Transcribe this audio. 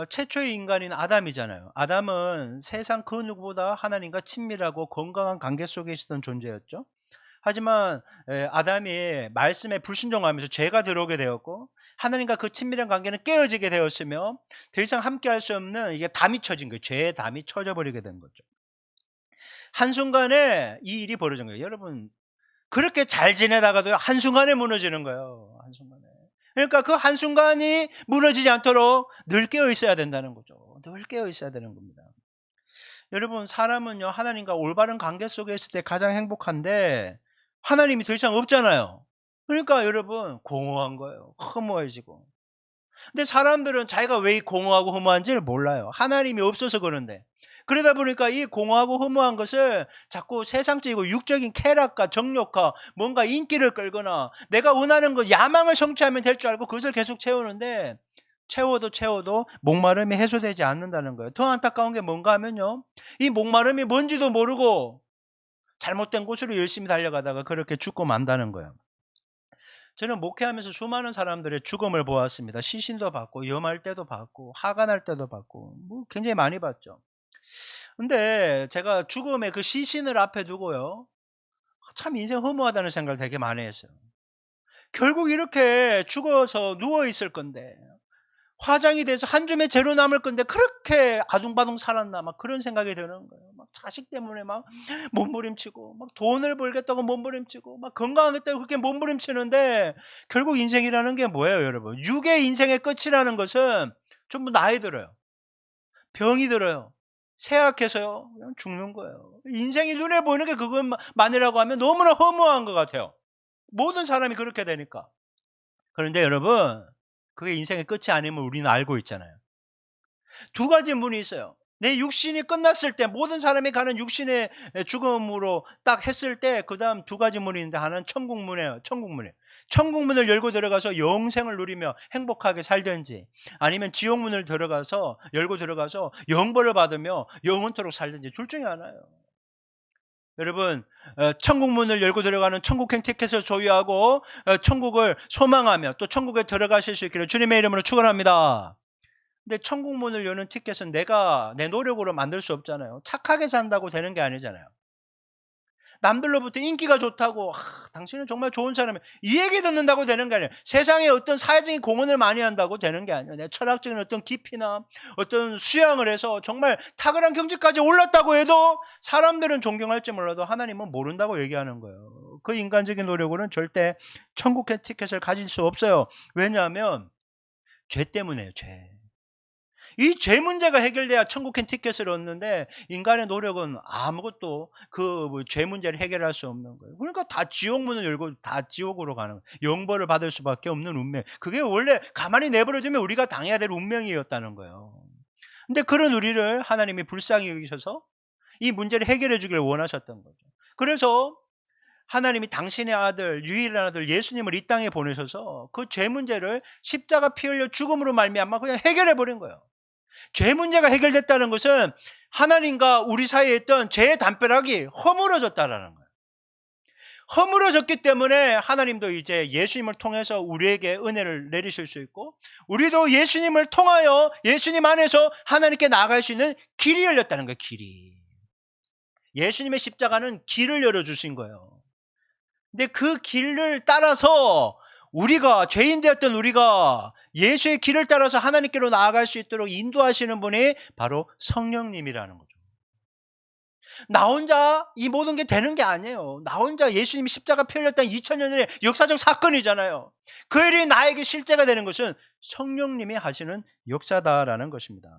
최초의 인간인 아담이잖아요. 아담은 세상 그 누구보다 하나님과 친밀하고 건강한 관계 속에 있었던 존재였죠. 하지만 아담이 말씀에 불순종하면서 죄가 들어오게 되었고 하나님과 그 친밀한 관계는 깨어지게 되었으며 더 이상 함께할 수 없는 이게 담이 쳐진 거예요. 죄의 담이 쳐져 버리게 된 거죠. 한순간에 이 일이 벌어진 거예요. 여러분 그렇게 잘 지내다가도 한순간에 무너지는 거예요. 한순간에. 그러니까 그 한순간이 무너지지 않도록 늘 깨어 있어야 된다는 거죠. 늘 깨어 있어야 되는 겁니다. 여러분 사람은요 하나님과 올바른 관계 속에 있을 때 가장 행복한데 하나님이 더 이상 없잖아요. 그러니까 여러분 공허한 거예요. 허무해지고. 근데 사람들은 자기가 왜 공허하고 허무한지를 몰라요. 하나님이 없어서 그런데. 그러다 보니까 이 공허하고 허무한 것을 자꾸 세상적이고 육적인 쾌락과 정욕과 뭔가 인기를 끌거나 내가 원하는 거 야망을 성취하면 될 줄 알고 그것을 계속 채우는데 채워도 목마름이 해소되지 않는다는 거예요. 더 안타까운 게 뭔가 하면요. 이 목마름이 뭔지도 모르고 잘못된 곳으로 열심히 달려가다가 그렇게 죽고 만다는 거예요. 저는 목회하면서 수많은 사람들의 죽음을 보았습니다. 시신도 봤고 염할 때도 봤고 화가 날 때도 봤고 뭐 굉장히 많이 봤죠. 근데 제가 죽음의 그 시신을 앞에 두고요. 참 인생 허무하다는 생각을 되게 많이 했어요. 결국 이렇게 죽어서 누워 있을 건데 화장이 돼서 한 줌의 재로 남을 건데 그렇게 아둥바둥 살았나 막 그런 생각이 드는 거예요. 막 자식 때문에 막 몸부림치고 막 돈을 벌겠다고 몸부림치고 막 건강하겠다고 그렇게 몸부림치는데 결국 인생이라는 게 뭐예요, 여러분? 육의 인생의 끝이라는 것은 전부 나이 들어요. 병이 들어요. 쇠약해서요. 그냥 죽는 거예요. 인생이 눈에 보이는 게 그것만이라고 하면 너무나 허무한 것 같아요. 모든 사람이 그렇게 되니까. 그런데 여러분 그게 인생의 끝이 아님을 우리는 알고 있잖아요. 두 가지 문이 있어요. 내 육신이 끝났을 때 모든 사람이 가는 육신의 죽음으로 딱 했을 때 그다음 두 가지 문이 있는데 하나는 천국문이에요. 천국문이에요. 천국문을 열고 들어가서 영생을 누리며 행복하게 살든지 아니면 지옥문을 들어가서 열고 들어가서 영벌을 받으며 영원토록 살든지 둘 중에 하나예요. 여러분 천국문을 열고 들어가는 천국행 티켓을 소유하고 천국을 소망하며 또 천국에 들어가실 수 있기를 주님의 이름으로 축원합니다. 근데 천국문을 여는 티켓은 내가 내 노력으로 만들 수 없잖아요. 착하게 산다고 되는 게 아니잖아요. 남들로부터 인기가 좋다고 당신은 정말 좋은 사람이야 이 얘기 듣는다고 되는 게 아니에요. 세상에 어떤 사회적인 공헌을 많이 한다고 되는 게 아니에요. 내 철학적인 어떤 깊이나 어떤 수양을 해서 정말 탁월한 경지까지 올랐다고 해도 사람들은 존경할지 몰라도 하나님은 모른다고 얘기하는 거예요. 그 인간적인 노력으로는 절대 천국의 티켓을 가질 수 없어요. 왜냐하면 죄 때문에요. 죄. 이 죄 문제가 해결돼야 천국행 티켓을 얻는데 인간의 노력은 아무것도 그 죄 문제를 해결할 수 없는 거예요. 그러니까 다 지옥문을 열고 다 지옥으로 가는 거예요. 영벌을 받을 수밖에 없는 운명. 그게 원래 가만히 내버려 두면 우리가 당해야 될 운명이었다는 거예요. 근데 그런 우리를 하나님이 불쌍히 여기셔서 이 문제를 해결해 주기를 원하셨던 거죠. 그래서 하나님이 당신의 아들 유일한 아들 예수님을 이 땅에 보내셔서 그 죄 문제를 십자가 피 흘려 죽음으로 말미암아 그냥 해결해 버린 거예요. 죄 문제가 해결됐다는 것은 하나님과 우리 사이에 있던 죄의 담벼락이 허물어졌다라는 거예요. 허물어졌기 때문에 하나님도 이제 예수님을 통해서 우리에게 은혜를 내리실 수 있고 우리도 예수님을 통하여 예수님 안에서 하나님께 나아갈 수 있는 길이 열렸다는 거예요. 길이. 예수님의 십자가는 길을 열어주신 거예요. 근데 그 길을 따라서 우리가 죄인 되었던 우리가 예수의 길을 따라서 하나님께로 나아갈 수 있도록 인도하시는 분이 바로 성령님이라는 거죠. 나 혼자 이 모든 게 되는 게 아니에요. 나 혼자 예수님이 십자가 피 흘렸다는 2000년 전의 역사적 사건이잖아요. 그 일이 나에게 실제가 되는 것은 성령님이 하시는 역사다라는 것입니다.